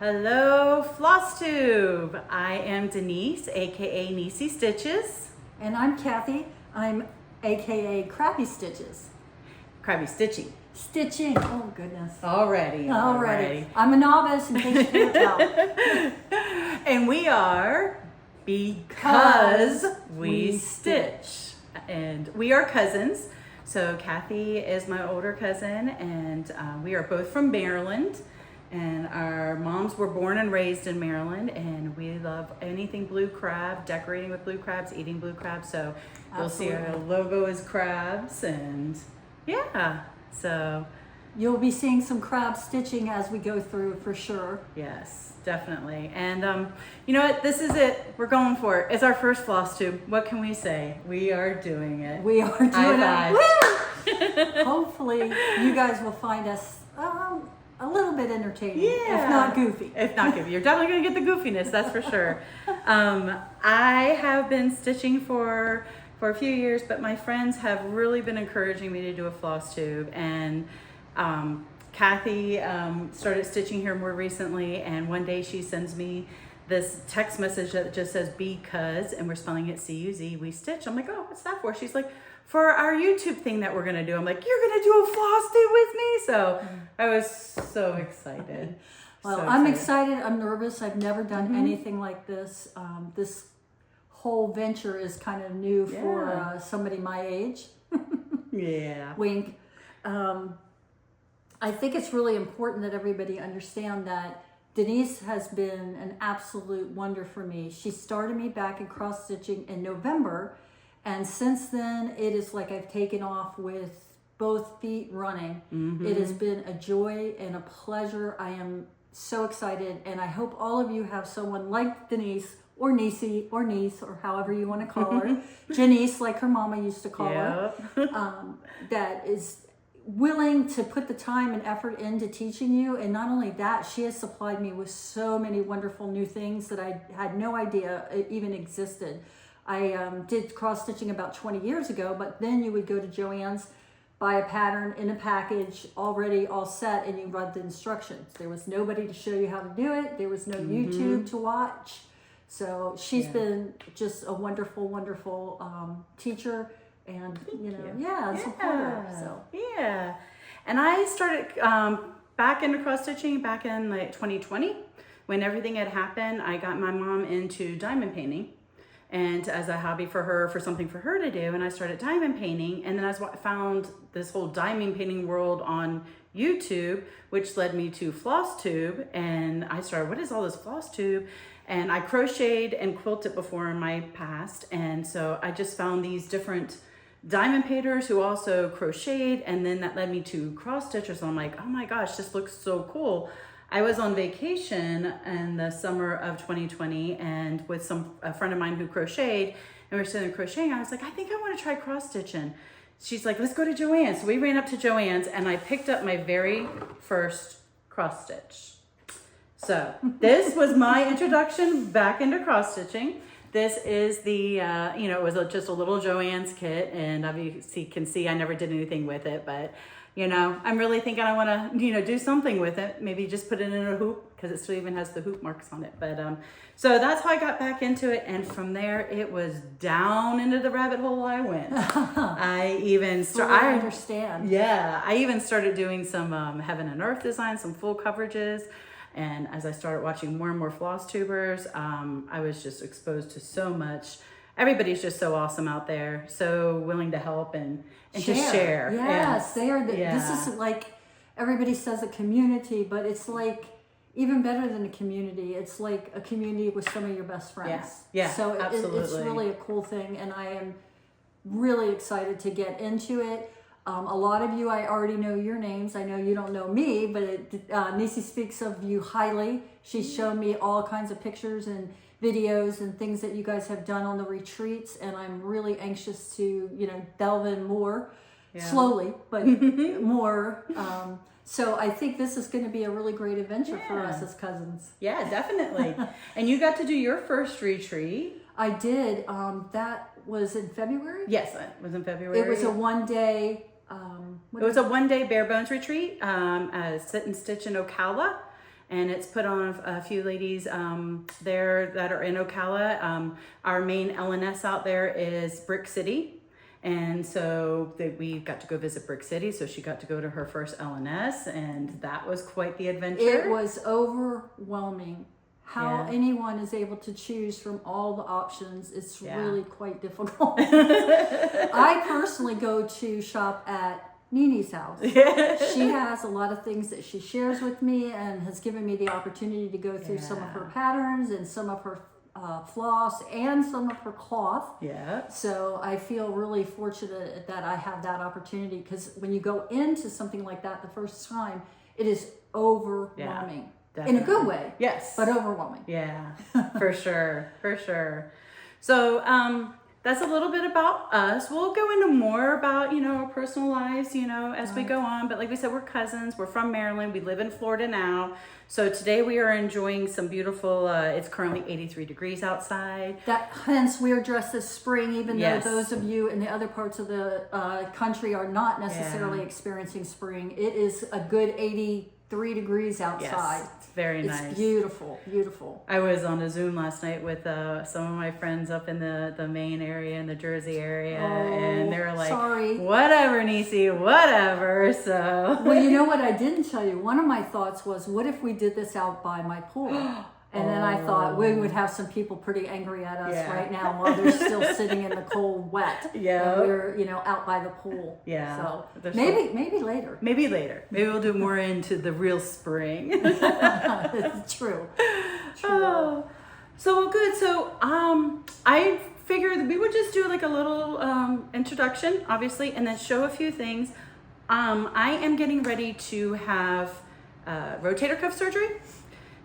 Hello, Flosstube. I am Denise, aka Niecy Stitches. And I'm Kathy. I'm AKA Crappy Stitches. Crabby Stitching. Stitching. Oh, goodness. Already. I'm a novice in case you can't tell. And we are Because We Stitch. And we are cousins. So Kathy is my older cousin, and we are both from Maryland. And our moms were born and raised in Maryland, and we love anything blue crab, decorating with blue crabs, eating blue crabs. So you'll see our logo is crabs, and yeah, so. You'll be seeing some crab stitching as we go through for sure. Yes, definitely. And you know what? This is it. We're going for it. It's our first floss tube. What can we say? We are doing it. We are doing High it. five. Woo! Hopefully, you guys will find us a little bit entertaining, Yeah. if not goofy. If not goofy. You're definitely going to get the goofiness, that's for sure. I have been stitching for a few years, but my friends have really been encouraging me to do a floss tube. And Kathy started stitching here more recently, and one day she sends me this text message that just says because, and we're spelling it C-U-Z, we stitch. I'm like, oh, what's that for? She's like, for our YouTube thing that we're gonna do. I'm like, you're gonna do a floss tube with me? So I was so excited. Well, So I'm excited. I'm nervous. I've never done anything like this. This whole venture is kind of new for somebody my age. Yeah. Wink. I think it's really important that everybody understand that Denise has been an absolute wonder for me. She started me back in cross stitching in November, and since then it is like I've taken off with both feet running. It has been a joy and a pleasure. I am so excited, and I hope all of you have someone like Denise or Niecy or niece or however you want to call her, Janice like her mama used to call her, that is willing to put the time and effort into teaching you. And not only that, she has supplied me with so many wonderful new things that I had no idea even existed. I did cross stitching about 20 years ago, but then you would go to Joann's, buy a pattern in a package already all set, and you read the instructions. There was nobody to show you how to do it. There was no YouTube to watch. So she's been just a wonderful, wonderful teacher. And supporter. So yeah, and I started back into cross stitching back in like 2020 when everything had happened. I got my mom into diamond painting, and as a hobby for her, for something for her to do, and I started diamond painting. And then I found this whole diamond painting world on YouTube, which led me to Flosstube, and I started, what is all this Flosstube? And I crocheted and quilted before in my past, and so I just found these different diamond painters who also crocheted, and then that led me to cross stitchers. So I'm like, oh my gosh, this looks so cool. I was on vacation in the summer of 2020 and with a friend of mine who crocheted, and we were sitting there crocheting. I was like, I think I want to try cross stitching. She's like, let's go to Joann's. So we ran up to Joann's, and I picked up my very first cross stitch. So this was my introduction back into cross stitching. This is the, it was just a little Joann's kit, and obviously you can see I never did anything with it, but, I'm really thinking I want to, do something with it. Maybe just put it in a hoop, because it still even has the hoop marks on it. But, so that's how I got back into it, and from there, it was down into the rabbit hole I went. I even I understand. Yeah, I even started doing some heaven and earth designs, some full coverages. And as I started watching more and more floss tubers, I was just exposed to so much. Everybody's just so awesome out there, so willing to help and just share. Yes, they are. This is like, everybody says a community, but it's like even better than a community. It's like a community with some of your best friends. Yeah, so absolutely. It's really a cool thing, and I am really excited to get into it. A lot of you, I already know your names. I know you don't know me, but Niecy speaks of you highly. She's shown me all kinds of pictures and videos and things that you guys have done on the retreats, and I'm really anxious to, delve in more, slowly, but more. So I think this is going to be a really great adventure for us as cousins. Yeah, definitely. And you got to do your first retreat. I did. That was in February? Yes, it was in February. It was a one-day... it was a one-day bare bones retreat, sit and stitch in Ocala. and it's put on a few ladies there that are in Ocala. Our main LNS out there is Brick City. And so we got to go visit Brick City. So she got to go to her first LNS, and that was quite the adventure. It was overwhelming. How anyone is able to choose from all the options, it's really quite difficult. I personally go to shop at Nini's house. She has a lot of things that she shares with me and has given me the opportunity to go through some of her patterns and some of her floss and some of her cloth. So I feel really fortunate that I have that opportunity, because when you go into something like that the first time, it is overwhelming. In a good way. Yes. But overwhelming. Yeah, for sure. For sure. So that's a little bit about us. We'll go into more about, our personal lives, as we go on. But like we said, we're cousins. We're from Maryland. We live in Florida now. So today we are enjoying some beautiful, it's currently 83 degrees outside. Hence we are dressed as spring, even though those of you in the other parts of the country are not necessarily experiencing spring. It is a good 83 degrees outside. Yes, it's very nice. It's beautiful, beautiful. I was on a Zoom last night with some of my friends up in the Maine area and the Jersey area, and they were like, whatever, Nisi, whatever. So, well, you know what I didn't tell you? One of my thoughts was, what if we did this out by my pool? And then I thought we would have some people pretty angry at us right now while they're still sitting in the cold wet. And we're, out by the pool. So maybe later. Maybe later. Maybe we'll do more into the real spring. It's true. Oh. So good. So I figured we would just do like a little introduction, obviously, and then show a few things. I am getting ready to have rotator cuff surgery,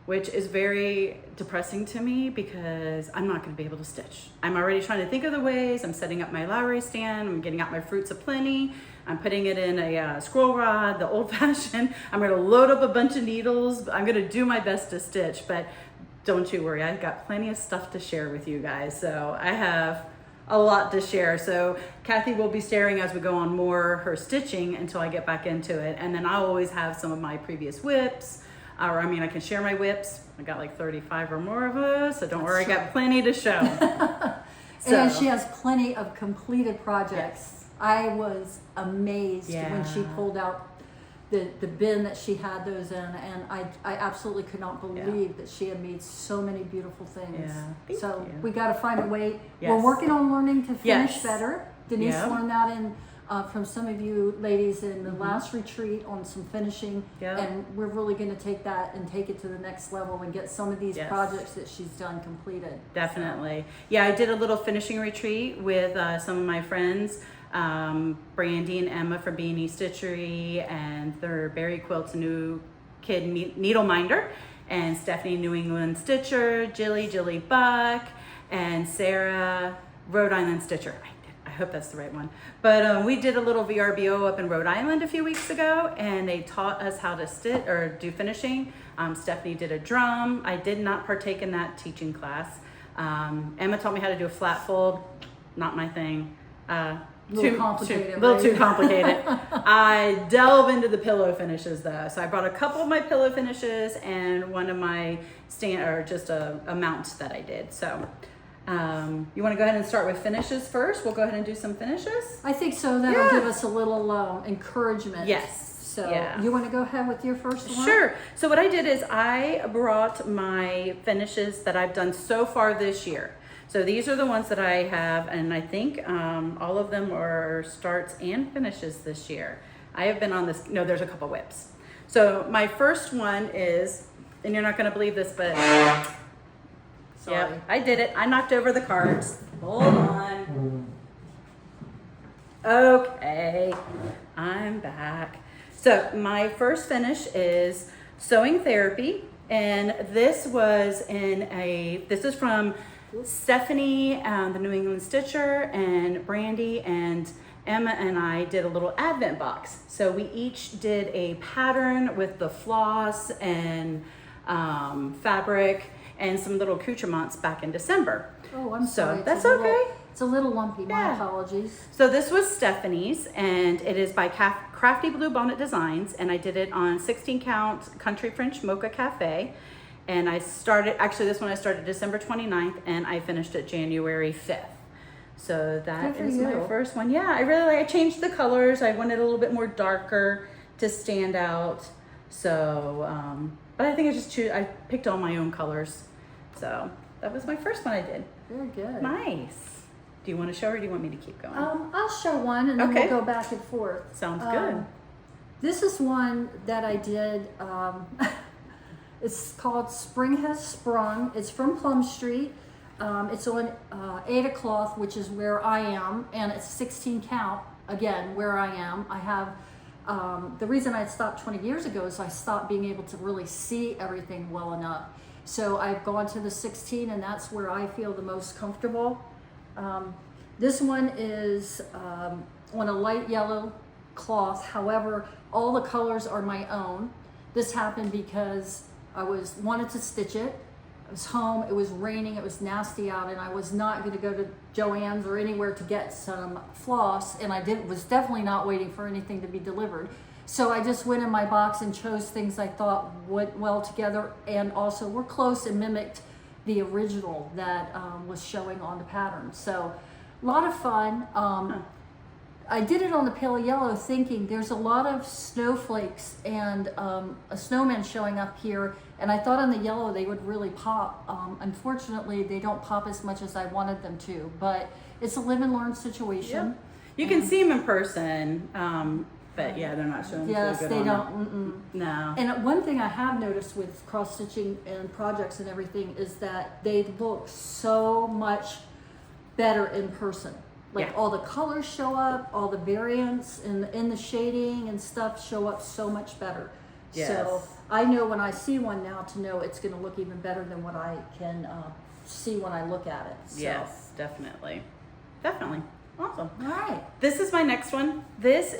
which is very depressing to me because I'm not going to be able to stitch. I'm already trying to think of the ways. I'm setting up my Lowry stand. I'm getting out my Fruits of Plenty. I'm putting it in a scroll rod, the old fashioned. I'm going to load up a bunch of needles. I'm going to do my best to stitch, but don't you worry. I've got plenty of stuff to share with you guys. So I have a lot to share. So Kathy will be staring as we go on more her stitching until I get back into it. And then I'll always have some of my previous whips. I can share my whips. I got like 35 or more of those, so don't worry, I got plenty to show. And she has plenty of completed projects. I was amazed when she pulled out the bin that she had those in, and I absolutely could not believe that she had made so many beautiful things. So we got to find a way. We're working on learning to finish better. Denise learned that from some of you ladies in the last retreat on some finishing, and we're really going to take that and take it to the next level and get some of these projects that she's done completed. Definitely. I did a little finishing retreat with some of my friends, Brandy and Emma from B&E Stitchery, and their Berry Quilt's new kid needle minder, and Stephanie New England Stitcher, Jilly Buck, and Sarah Rhode Island Stitcher. I hope that's the right one. But we did a little VRBO up in Rhode Island a few weeks ago, and they taught us how to stitch or do finishing. Stephanie did a drum. I did not partake in that teaching class. Emma taught me how to do a flat fold. Not my thing. Too complicated. I delve into the pillow finishes though. So I brought a couple of my pillow finishes and one of my just a mount that I did. So you want to go ahead and start with finishes first? We'll go ahead and do some finishes. I think so. That'll give us a little encouragement. Yes. So you want to go ahead with your first one? Sure. So what I did is I brought my finishes that I've done so far this year. So these are the ones that I have, and I think all of them are starts and finishes this year. I have been on this. No, there's a couple whips. So my first one is, and you're not going to believe this, but. Sorry. Yep, I did it. I knocked over the cards. Hold on. Okay, I'm back. So my first finish is Sewing Therapy, and this is from Stephanie, the New England Stitcher, and Brandy and Emma and I did a little advent box. So we each did a pattern with the floss and fabric and some little accoutrements back in December. Oh, I'm sorry. So that's okay. It's a little lumpy, my Yeah. apologies. So this was Stephanie's, and it is by Crafty Blue Bonnet Designs, and I did it on 16 count Country French Mocha Cafe. And I started, actually this one I started December 29th, and I finished it January 5th. So that Good for is my you. first one. Yeah, I really like, I changed the colors. I wanted a little bit more darker to stand out. So, but I think I picked all my own colors. So that was my first one I did. Very good. Nice. Do you want to show or do you want me to keep going? I'll show one and then Okay. we'll go back and forth. Sounds good. This is one that I did. It's called Spring Has Sprung. It's from Plum Street. It's on Ada cloth, which is where I am, and it's 16 count, again, where I am. I have, the reason I stopped 20 years ago is I stopped being able to really see everything well enough. So I've gone to the 16, and that's where I feel the most comfortable. This one is on a light yellow cloth. However, all the colors are my own. This happened because I wanted to stitch it. I was home, it was raining, it was nasty out, and I was not going to go to Joann's or anywhere to get some floss, and I was definitely not waiting for anything to be delivered. So I just went in my box and chose things I thought went well together and also were close and mimicked the original that was showing on the pattern. So a lot of fun. I did it on the pale yellow thinking there's a lot of snowflakes and a snowman showing up here, and I thought on the yellow they would really pop. Unfortunately, they don't pop as much as I wanted them to, but it's a live and learn situation. Yep. You can see them in person, but yeah, they're not showing Yes, so good they on don't. them. No. And one thing I have noticed with cross stitching and projects and everything is that they look so much better in person. Like Yeah. all the colors show up, all the variants in the shading and stuff show up so much better. Yes. So I know when I see one now to know it's going to look even better than what I can see when I look at it. So. Yes, definitely. Definitely. Awesome. All right. This is my next one. This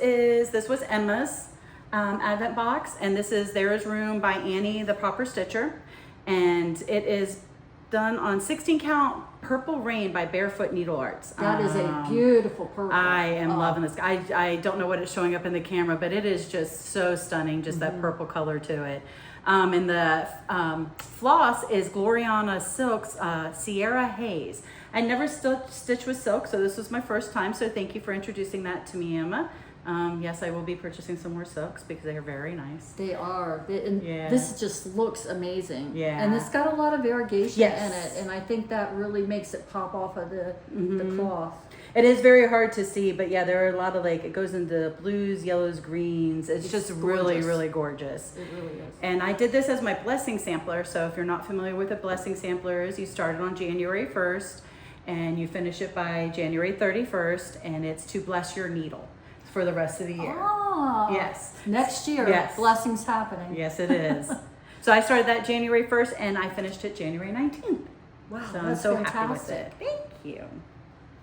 was Emma's Advent box, and this is There Is Room by Annie, the Proper Stitcher. And it is done on 16 count Purple Rain by Barefoot Needle Arts. That is a beautiful purple. I am loving this. I don't know what it's showing up in the camera, but it is just so stunning, just that purple color to it. And the floss is Gloriana Silks Sierra Haze. I never stitched with silk, so this was my first time, so thank you for introducing that to me, Emma. Yes, I will be purchasing some more silks because they are very nice. They are. Yeah. This just looks amazing. Yeah. And it's got a lot of variegation Yes. in it, and I think that really makes it pop off of the cloth. It is very hard to see, but yeah, there are a lot of it goes into blues, yellows, greens. It's just really, gorgeous. really gorgeous. It really is. And I did this as my blessing sampler. So if you're not familiar with a blessing sampler is, you start it on January 1st and you finish it by January 31st, and it's to bless your needle for the rest of the year. Oh. Yes. Next year, Yes. blessings happening. Yes, it is. So I started that January 1st and I finished it January 19th. Wow, So I'm that's so fantastic. happy with it. Thank you.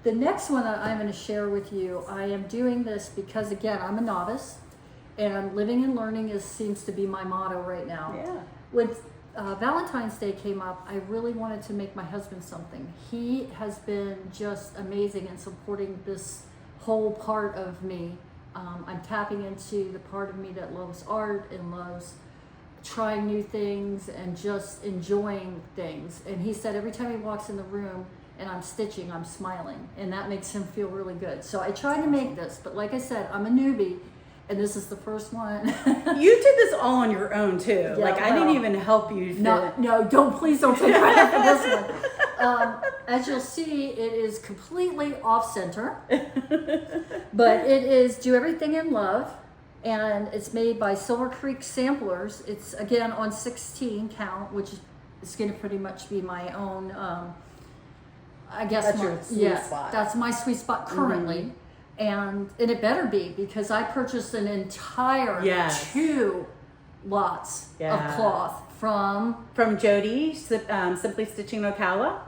The next one that I'm going to share with you, I am doing this because, again, I'm a novice, and living and learning seems to be my motto right now. Yeah. When Valentine's Day came up, I really wanted to make my husband something. He has been just amazing in supporting this whole part of me. I'm tapping into the part of me that loves art and loves trying new things and just enjoying things. And he said every time he walks in the room and I'm stitching, I'm smiling, and that makes him feel really good. So I tried to make this, but like I said, I'm a newbie, and this is the first one. You did this all on your own too. Yeah, I didn't even help you. No, please don't take credit for this one. As you'll see, it is completely off center, but it is Do Everything in Love, and it's made by Silver Creek Samplers. It's again on 16 count, which is going to pretty much be my own. I guess That's your sweet spot. That's my sweet spot currently, and it better be because I purchased an entire 2 lots of cloth from Jody, Simply Stitching Ocala.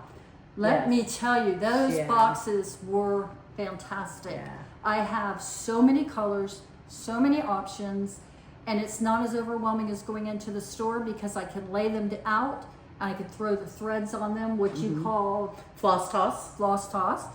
Let me tell you, those boxes were fantastic. Yeah. I have so many colors, so many options, and it's not as overwhelming as going into the store because I can lay them out I could throw the threads on them, what you call Floss toss. floss toss,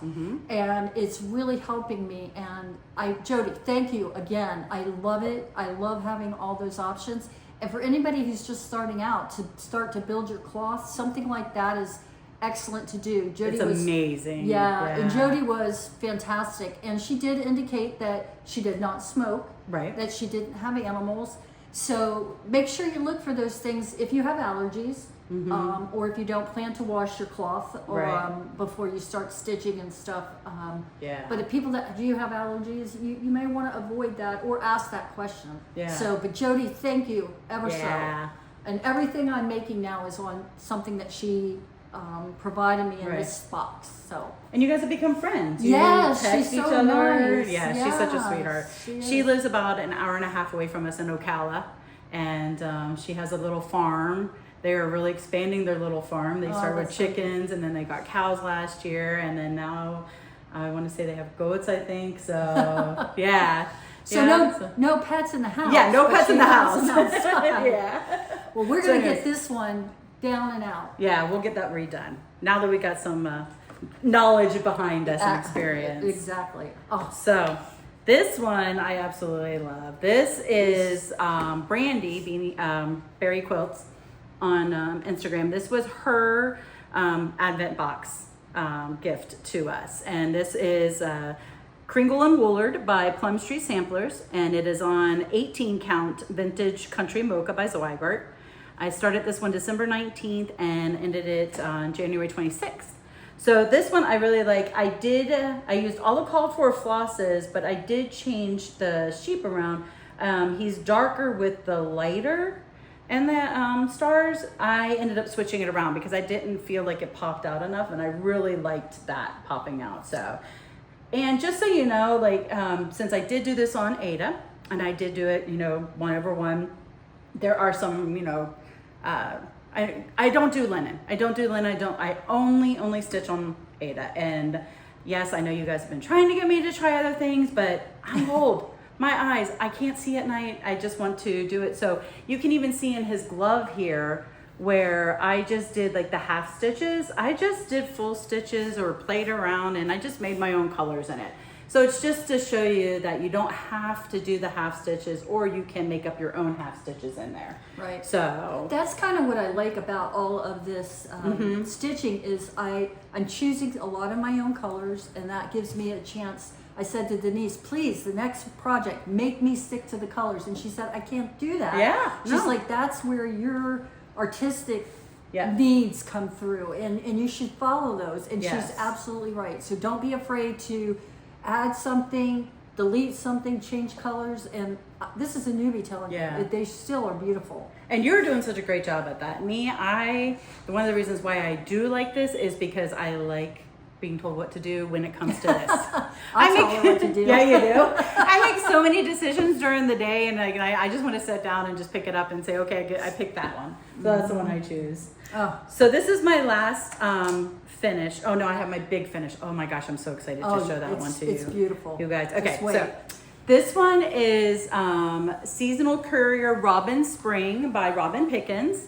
and it's really helping me. And Jody, thank you again. I love it. I love having all those options. And for anybody who's just starting out to start to build your cloth, something like that is excellent to do. Jody It's was amazing. yeah, and Jody was fantastic, and she did indicate that she did not smoke, Right. that she didn't have animals. So make sure you look for those things if you have allergies, or if you don't plan to wash your cloth or Right. before you start stitching and stuff. Yeah. But if people that do have allergies, you may want to avoid that or ask that question. Yeah. So, but Jody, thank you ever Yeah. so. And everything I'm making now is on something that she provided me in Right. this box. So And you guys have become friends. You yes, text she's each so other. nice. Yeah, she's such a Yes, sweetheart. she She is. lives about an hour and a half away from us in Ocala, and she has a little farm. They are really expanding their little farm. They started with that's so chickens, and then they got cows last year, and then now I want to say they have goats, I think. So yeah. So Yeah, no pets in the house. yeah, no but pets she in the has house. them outside. Yeah. Well, we're So gonna anyways. get this one down and out. Yeah, we'll get that redone now that we got some knowledge behind us and experience. Exactly. Oh, So this one I absolutely love. This is Brandy Berry Quilts on Instagram. This was her Advent box gift to us, and this is Kringle and Woolard by Plum Street Samplers, and it is on 18 count vintage country mocha by Zweigart. I started this one December 19th and ended it on January 26th. So this one I really like. I used all the called for flosses, but I did change the sheep around. He's darker with the lighter and the stars. I ended up switching it around because I didn't feel like it popped out enough, and I really liked that popping out. So, and just so you know, like since I did do this on Ada, and I did do it, 1/1, there are some, I don't do linen. I only stitch on Ada. And yes, I know you guys have been trying to get me to try other things, but I'm old. My eyes, I can't see at night. I just want to do it. So you can even see in his glove here where I just did like the half stitches. I just did full stitches or played around, and I just made my own colors in it. So it's just to show you that you don't have to do the half stitches, or you can make up your own half stitches in there. right. So That's kind of what I like about all of this stitching is I'm choosing a lot of my own colors, and that gives me a chance. I said to Denise, please, the next project, make me stick to the colors. And she said, I can't do that. Yeah, She's no. like, that's where your artistic Yeah. needs come through, and you should follow those. And Yes. she's absolutely right. So don't be afraid to add something, delete something, change colors. And this is a newbie telling Yeah. you, they still are beautiful. And you're doing such a great job at that. One of the reasons why I do like this is because I like being told what to do when it comes to this. I tell her what to do. Yeah, you do. I make so many decisions during the day, and I just want to sit down and just pick it up and say, okay, I picked that one. So that's the one I choose. Oh, So this is my last finish. Oh no, I have my big finish. Oh my gosh, I'm so excited to show that one to you. It's beautiful. You guys. Okay, Just wait. so this one is Seasonal Courier Robin Spring by Robin Pickens.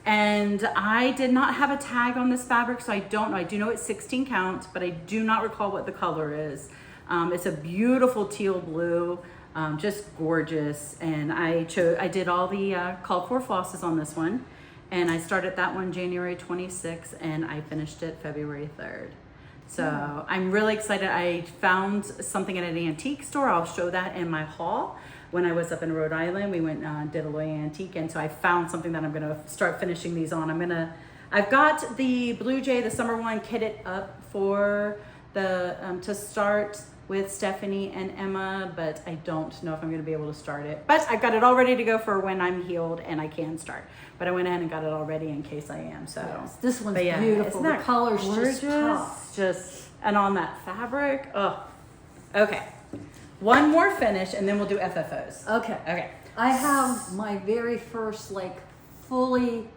And I did not have a tag on this fabric, so I don't know. I do know it's 16 count, but I do not recall what the color is. It's a beautiful teal blue, just gorgeous. And I did all the called for flosses on this one. And I started that one January 26th, and I finished it February 3rd. So I'm really excited. I found something at an antique store. I'll show that in my haul. When I was up in Rhode Island, we went did a little antique, and so I found something that I'm gonna start finishing these on. I've got the Blue Jay, the summer one, kitted up for the to start with Stephanie and Emma, but I don't know if I'm gonna be able to start it. But I've got it all ready to go for when I'm healed and I can start. But I went ahead and got it all ready in case I am. So Yes, this one's but yeah, beautiful. isn't The that colors gorgeous? just pop. And on that fabric, oh, okay. One more finish, and then we'll do FFOs. Okay. Okay. I have my very first fully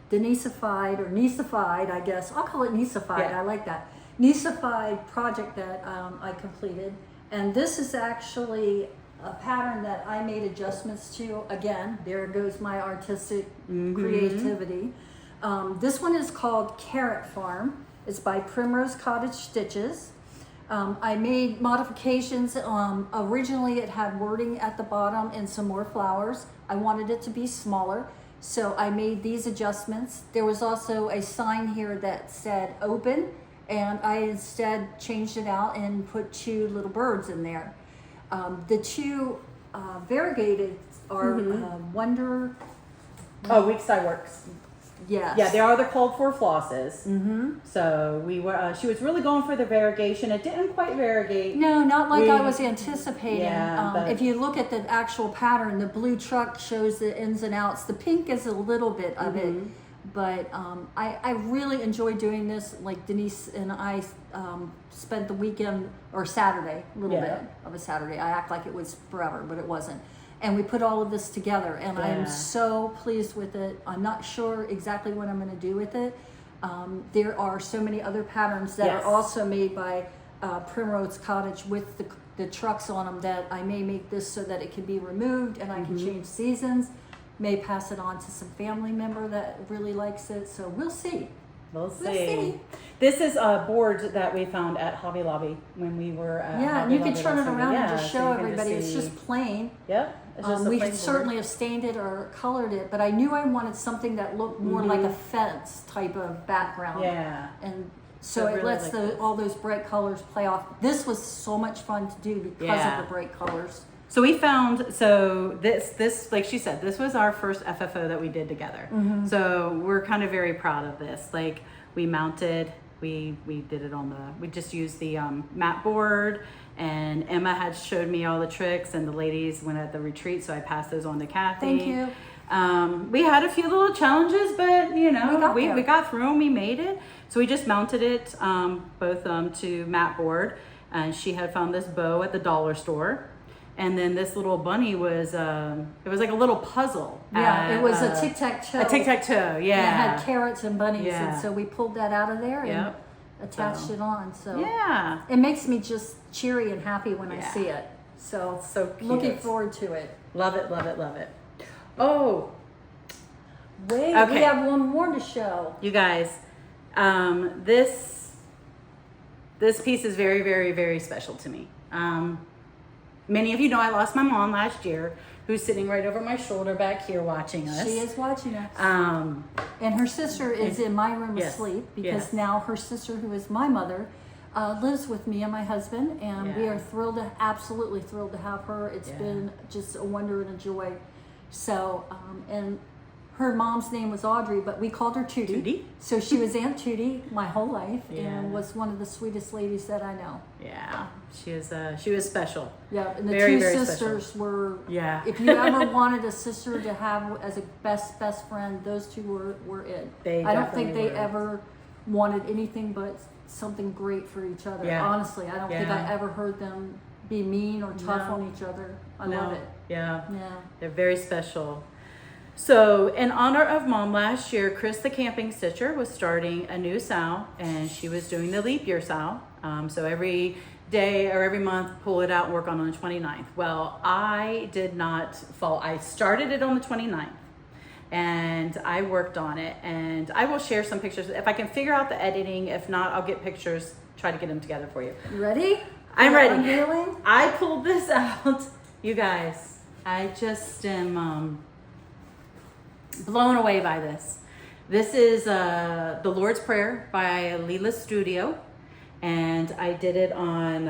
Denisified or Nisified, I guess. I'll call it Nisified. Yeah. I like that. Nisified project that I completed. And this is actually a pattern that I made adjustments to. Again, there goes my artistic creativity. This one is called Carrot Farm. It's by Primrose Cottage Stitches. I made modifications. Originally it had wording at the bottom and some more flowers. I wanted it to be smaller, so I made these adjustments. There was also a sign here that said open, and I instead changed it out and put 2 little birds in there. The 2 variegated are Wonder. Oh, Weeks Dye Works. Yes. Yeah, they are the called for flosses. So we were. She was really going for the variegation. It didn't quite variegate. No, not like I was anticipating. Yeah, if you look at the actual pattern, the blue truck shows the ins and outs. The pink is a little bit of it, but I really enjoy doing this. Like Denise and I spent the weekend or Saturday, a little bit of a Saturday. I act like it was forever, but it wasn't. And we put all of this together, and I am so pleased with it. I'm not sure exactly what I'm going to do with it. There are so many other patterns that are also made by Primrose Cottage with the trucks on them that I may make this so that it can be removed and I can change seasons. May pass it on to some family member that really likes it. So we'll see. We'll see. This is a board that we found at Hobby Lobby when we were at and you can turn it around and just show everybody. It's just plain. Yep. We could certainly have stained it or colored it, but I knew I wanted something that looked more like a fence type of background. Yeah. And so it really lets all those bright colors play off. This was so much fun to do because of the bright colors. So we found, this, like she said, this was our first FFO that we did together. So we're kind of very proud of this. Like we mounted, we did it on we just used the mat board, and Emma had showed me all the tricks, and the ladies went at the retreat, so I passed those on to Kathy. Thank you. We had a few little challenges, but you know, we got through them, we made it. So we just mounted it both to mat board, and she had found this bow at the dollar store. And then this little bunny was, it was like a little puzzle. Yeah, it was a tic-tac-toe. A tic-tac-toe, yeah. And it had carrots and bunnies, and so we pulled that out of there and attached it on. So yeah, it makes me just cheery and happy when I see it. So cute. Looking forward to it. Love it, love it, love it. Oh, wait, we have one more to show. You guys, this piece is very, very, very special to me. Many of you know I lost my mom last year, who's sitting right over my shoulder back here watching us. She is watching us. And her sister is in my room asleep because now her sister, who is my mother, lives with me and my husband, and we are absolutely thrilled to have her. It's been just a wonder and a joy. So, and her mom's name was Audrey, but we called her Tootie. So she was Aunt Tootie my whole life, and was one of the sweetest ladies that I know. Yeah, she was special. Yeah, and the two sisters were. Yeah. If you ever wanted a sister to have as a best friend, those two were it. I don't think they ever wanted anything but something great for each other. Yeah. Honestly, I don't think I ever heard them be mean or tough on each other. I love it. Yeah. Yeah. They're very special. So in honor of Mom, last year, Chris the Camping Stitcher was starting a new sow, and she was doing the leap year sow. So every day or every month, pull it out and work on the 29th. Well, I did not fall. I started it on the 29th, and I worked on it, and I will share some pictures. If I can figure out the editing, if not, I'll get pictures, try to get them together for you. You ready? I'm ready. Unveiling? I pulled this out. You guys, I just am blown away by this. This is the Lord's Prayer by Leela Studio, and I did it on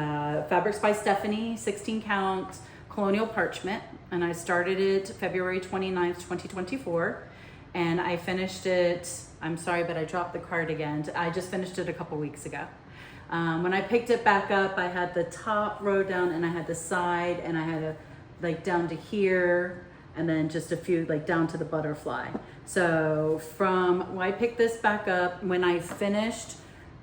Fabrics by Stephanie 16 count colonial parchment, and I started it February 29th 2024, and I finished it, I'm sorry, but I dropped the card again. I just finished it a couple weeks ago. When I picked it back up, I had the top row down, and I had the side, and I had a like down to here, and then just a few like down to the butterfly. So from when I picked this back up, when I finished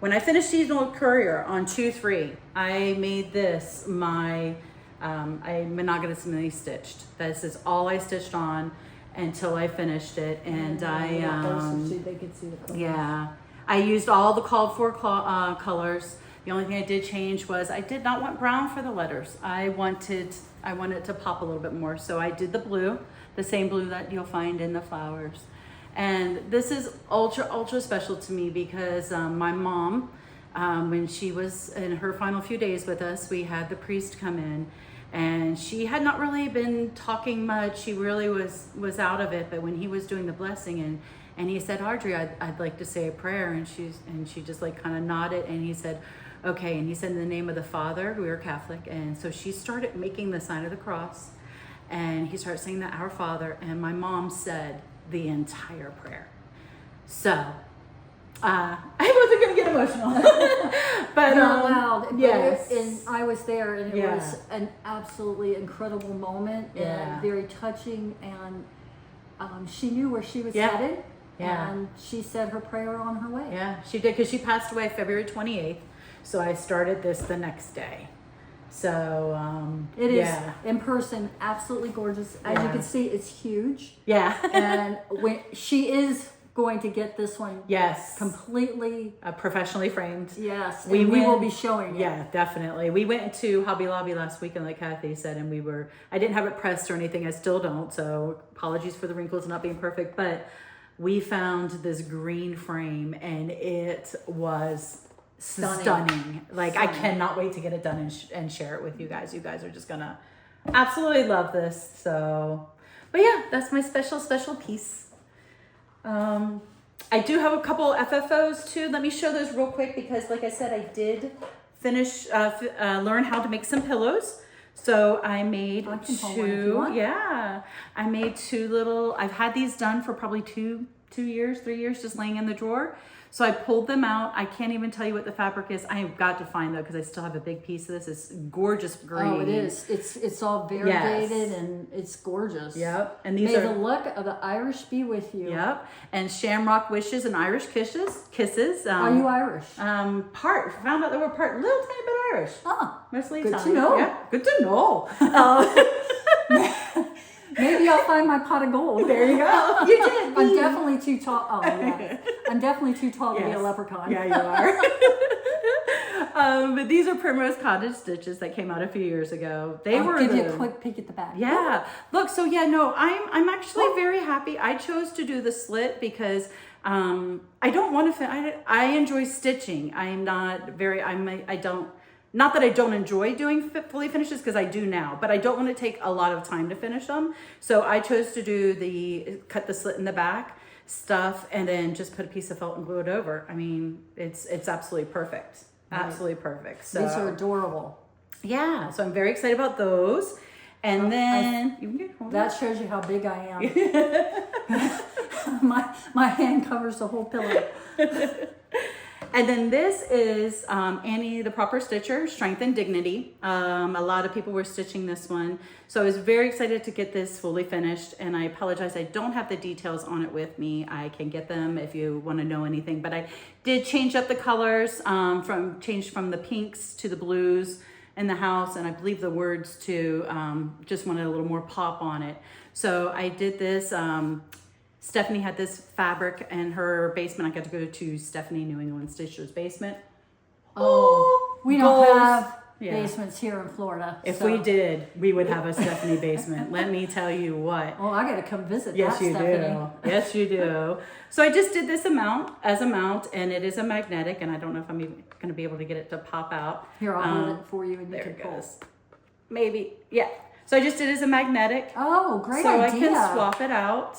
Seasonal Courier on 2-3, I made this my I monogamously stitched. This is all I stitched on until I finished it, and they could see the colors. Yeah, I used all the called for colors. The only thing I did change was I did not want brown for the letters. I wanted it to pop a little bit more, so I did the blue, the same blue that you'll find in the flowers. And this is ultra special to me because my mom, when she was in her final few days with us, we had the priest come in, and she had not really been talking much. She really was out of it. But when he was doing the blessing and he said, Audrey, I'd like to say a prayer, and she just like kind of nodded, and he said, okay. And he said, in the name of the Father, we were Catholic, and so she started making the sign of the cross, and he started saying the Our Father, and my mom said the entire prayer. So I wasn't gonna get emotional, but not loud. Yes, and I was there, and it Yeah. was an absolutely incredible moment, Yeah. and very touching. And she knew where she was Yeah. headed, Yeah. and she said her prayer on her way. Yeah, she did, because she passed away February 28th. So I started this the next day. So It is yeah. in person, absolutely gorgeous. As you Yeah. can see, it's huge. Yeah. And when she is going to get this one Yes. completely, Professionally framed. yes, We and we will went- be showing it. Yeah, definitely. We went to Hobby Lobby last weekend, like Kathy said, and I didn't have it pressed or anything. I still don't. So apologies for the wrinkles not being perfect, but we found this green frame, and it was stunning. Like, I cannot wait to get it done and share it with you guys. You guys are just gonna absolutely love this. So, but yeah, that's my special piece. I do have a couple FFOs too. Let me show those real quick, because like I said, I did finish, learn how to make some pillows. So I made I can hold one if you want. yeah, I made two little, I've had these done for probably 3 years, just laying in the drawer. So I pulled them out. I can't even tell you what the fabric is. I have got to find though, because I still have a big piece of this. It's gorgeous green. Oh, it is. It's all variegated, and it's gorgeous. Yep. And these May are the luck of the Irish be with you. Yep. And Shamrock Wishes and Irish Kisses. Are you Irish? Found out they were part little tiny bit Irish. Huh. Mostly Good to Italian. know. Yeah, good to know. Maybe I'll find my pot of gold. There you go. You did. I'm definitely too tall. Oh, yeah. I'm definitely too tall to be a Yes. leprechaun. Yeah, you are. But these are Primrose Cottage stitches that came out a few years ago. They I'll were give you a quick peek at the back. Yeah. Look, so yeah, no, I'm actually very happy. I chose to do the slit because I don't want to I enjoy stitching. I'm not very I don't not that I don't enjoy doing fully finishes, because I do now, but I don't want to take a lot of time to finish them. So I chose to do cut the slit in the back stuff, and then just put a piece of felt and glue it over. I mean, it's absolutely perfect. Absolutely perfect. So These are adorable. yeah, so I'm very excited about those. And then you can get hold of That shows you how big I am. my hand covers the whole pillow. And then this is Annie the Proper Stitcher, Strength and Dignity. A lot of people were stitching this one. So I was very excited to get this fully finished, and I apologize, I don't have the details on it with me. I can get them if you want to know anything, but I did change up the colors, changed from the pinks to the blues in the house, and I believe the words too, just wanted a little more pop on it. So I did this. Stephanie had this fabric in her basement. I got to go to Stephanie New England Stitcher's basement. Oh, we don't goals. have Yeah. basements here in Florida. If so- we did, we would have a Stephanie basement. Let me tell you what. Oh, I got to come visit Yes, that, you Stephanie. do. Yes, you do. So I just did this mount, and it is a magnetic, and I don't know if I'm even going to be able to get it to pop out. Here, I'll hold it for you, and you There can it pull. goes. Maybe, yeah. So I just did it as a magnetic. Oh, great so idea. I can swap it out.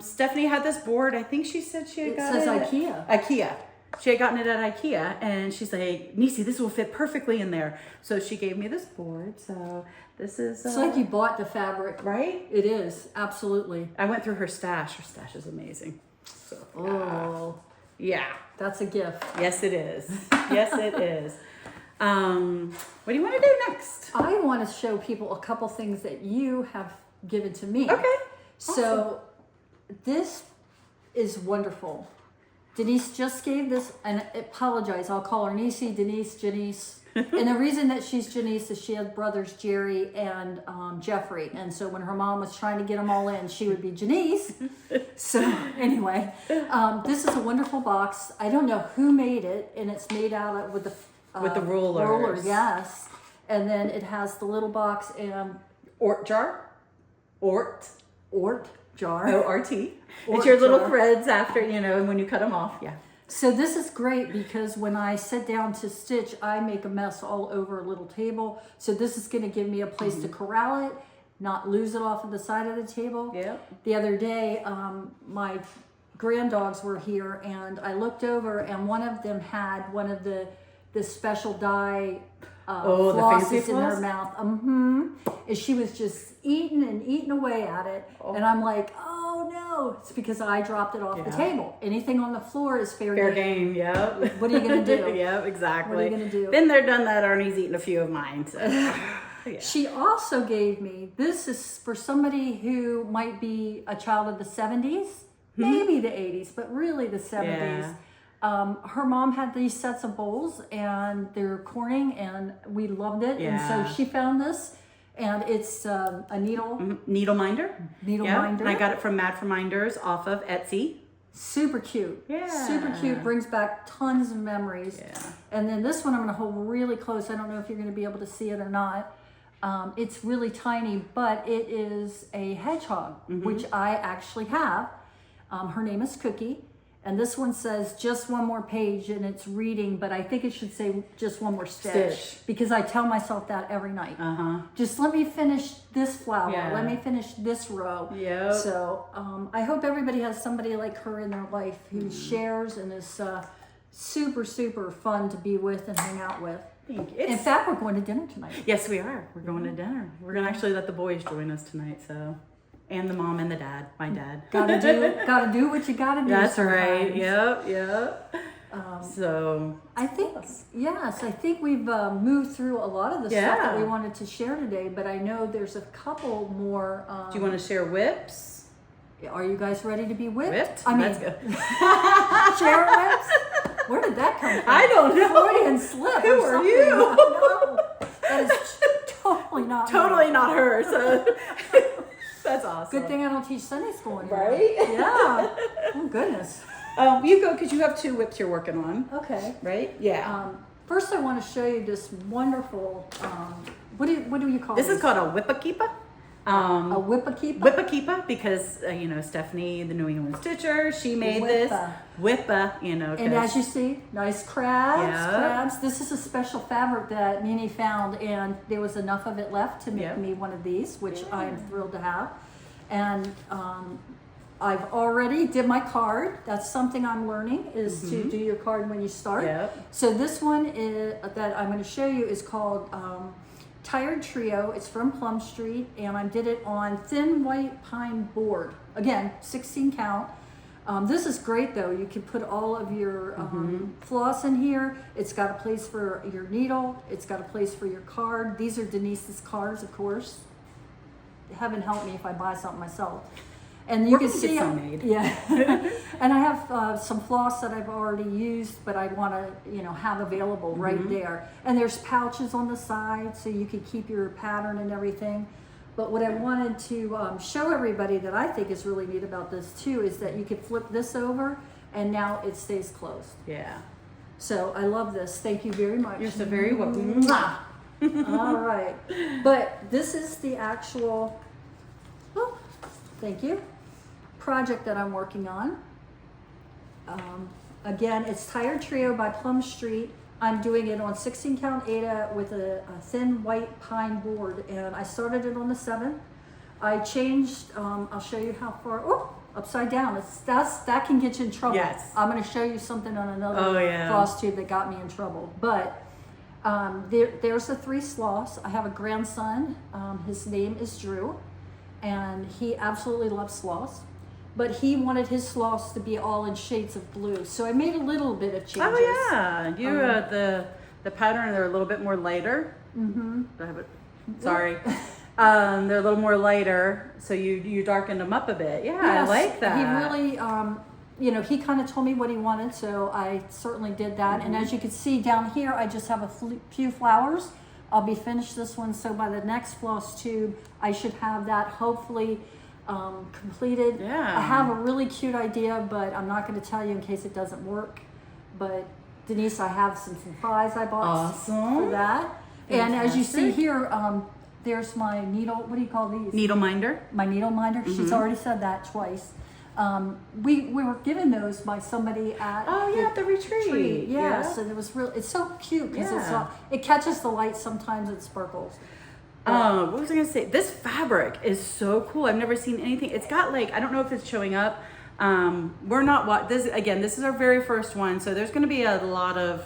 Stephanie had this board. I think she said she had It got says it. IKEA. IKEA. She had gotten it at IKEA, and she's like, Nisi, this will fit perfectly in there. So she gave me this board. So this is It's like you bought the fabric. right. It is, absolutely. I went through her stash. Her stash is amazing. So Oh, yeah. that's a gift. Yes, it is. Yes, it is. What do you want to do next? I want to show people a couple things that you have given to me. Okay. So this is wonderful. Denise just gave this, and I apologize, I'll call her Nisi, Denise, Janice. And the reason that she's Janice is she has brothers Jerry and Jeffrey. And so when her mom was trying to get them all in, she would be Janice. So anyway, this is a wonderful box. I don't know who made it, and it's made out of with the rollers. roller, yes. And then it has the little box and Ort jar. Ort. jar. O-R-T. Or It's your little jar. threads after, and when you cut them off, yeah. So this is great because when I sit down to stitch, I make a mess all over a little table. So this is going to give me a place to corral it, not lose it off of the side of the table. Yep. The other day, my granddogs were here, and I looked over, and one of them had one of the special dye the fancy flosses in her floss? mouth. And she was just eating away at it. And I'm like, oh no, it's because I dropped it off the table. Anything on the floor is fair game. Yep. What are you gonna do? Yep, exactly. What are you gonna do? Been there, done that. Arnie's eaten a few of mine. So. Yeah. She also gave me, this is for somebody who might be a child of the 70s, maybe the 80s, but really the 70s. Yeah. Her mom had these sets of bowls, and they're Corning, and we loved it. Yeah. And so she found this, and it's a needle Needle minder. minder. I got it from Mad for Minders off of Etsy. Super cute. Yeah. Super cute. Brings back tons of memories. Yeah. And then this one I'm going to hold really close. I don't know if you're going to be able to see it or not. It's really tiny, but it is a hedgehog, which I actually have. Her name is Cookie. And this one says just one more page, and it's reading, but I think it should say just one more stitch. Because I tell myself that every night. Just let me finish this flower. Yeah. Let me finish this row. Yep. So I hope everybody has somebody like her in their life who shares and is super, super fun to be with and hang out with. In fact, we're going to dinner tonight. Yes, we are. We're going to dinner. We're going to actually let the boys join us tonight, so. And the mom and the dad, my dad. Gotta do what you gotta do. That's sometimes. right. Yep. So I think I think we've moved through a lot of the stuff that we wanted to share today, but I know there's a couple more. Do you want to share whips? Are you guys ready to be whipped? Whipped? I mean, Let's go. share whips? Where did that come from? I don't know. Freudian slip. Who or are something. you? I know. That is totally not me. Totally not her. So that's awesome. Good thing I don't teach Sunday school anymore. Right? Yeah. Oh goodness. You go because you have 2 whips you're working on. Okay. Right? Yeah. First, I want to show you this wonderful. What do you call This these? is called a whippakeepa. A whippakeepa? Whippakeepa because Stephanie, the New England Stitcher, she made this whippa. And as you see, nice crabs. Yep. Crabs. This is a special fabric that Nene found, and there was enough of it left to make me one of these, which I am thrilled to have. And I've already did my card. That's something I'm learning is to do your card when you start. Yep. So this one is that I'm going to show you is called Tired Trio. It's from Plum Street, and I did it on thin white pine board. Again, 16 count. This is great though. You can put all of your floss in here. It's got a place for your needle. It's got a place for your card. These are Denise's cards, of course. Heaven help me if I buy something myself. And you can see, and I have some floss that I've already used, but I want to, have available right there. And there's pouches on the side, so you can keep your pattern and everything. But what I wanted to show everybody that I think is really neat about this too is that you can flip this over, and now it stays closed. Yeah. So I love this. Thank you very much. You're so very welcome. All right, but this is the actual. Oh, thank you. Project that I'm working on. Again, it's Tired Trio by Plum Street. I'm doing it on 16 count Aida with a thin white pine board, and I started it on the 7th. I changed, I'll show you how far, upside down. That can get you in trouble. Yes. I'm going to show you something on another Flosstube that got me in trouble. But there's the 3 sloths. I have a grandson. His name is Drew, and he absolutely loves sloths. But he wanted his sloths to be all in shades of blue, so I made a little bit of changes. Oh yeah, you the pattern they're a little bit more lighter. Do I have it? Sorry, they're a little more lighter, so you darkened them up a bit. Yeah, Yes, I like that. He really, he kind of told me what he wanted, so I certainly did that. And as you can see down here, I just have a few flowers. I'll be finished this one, so by the next floss tube, I should have that hopefully completed. Yeah. I have a really cute idea, but I'm not going to tell you in case it doesn't work. But Denise, I have some supplies I bought for that. Fantastic. And as you see here, there's my needle, what do you call these? Needle minder. My needle minder. She's already said that twice. We were given those by somebody at at the retreat. Yes, and it was really, it's so cute because Yeah. it catches the light, sometimes it sparkles. What was I gonna say? This fabric is so cool. I've never seen anything. It's got like, I don't know if it's showing up. We're not this again. This is our very first one, so there's gonna be a lot of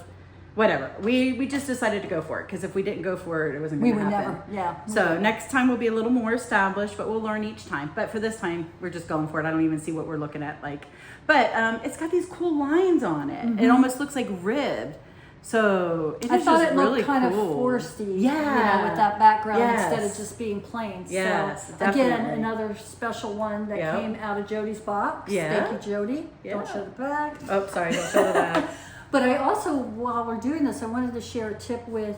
whatever. We just decided to go for it because if we didn't go for it, it wasn't We gonna would happen. never, yeah. So next time we'll be a little more established, but we'll learn each time. But for this time, we're just going for it. I don't even see what we're looking at, like. But it's got these cool lines on it. It almost looks like ribbed. So it I is thought just it looked really kind cool. of foresty, Yeah. with that background Yes. instead of just being plain. Yes, so again, definitely. another special one that Yep. came out of Jody's box. Yeah. Thank you, Jody. Yeah. Don't show the back. Oh, sorry, don't show that. But I also, while we're doing this, I wanted to share a tip with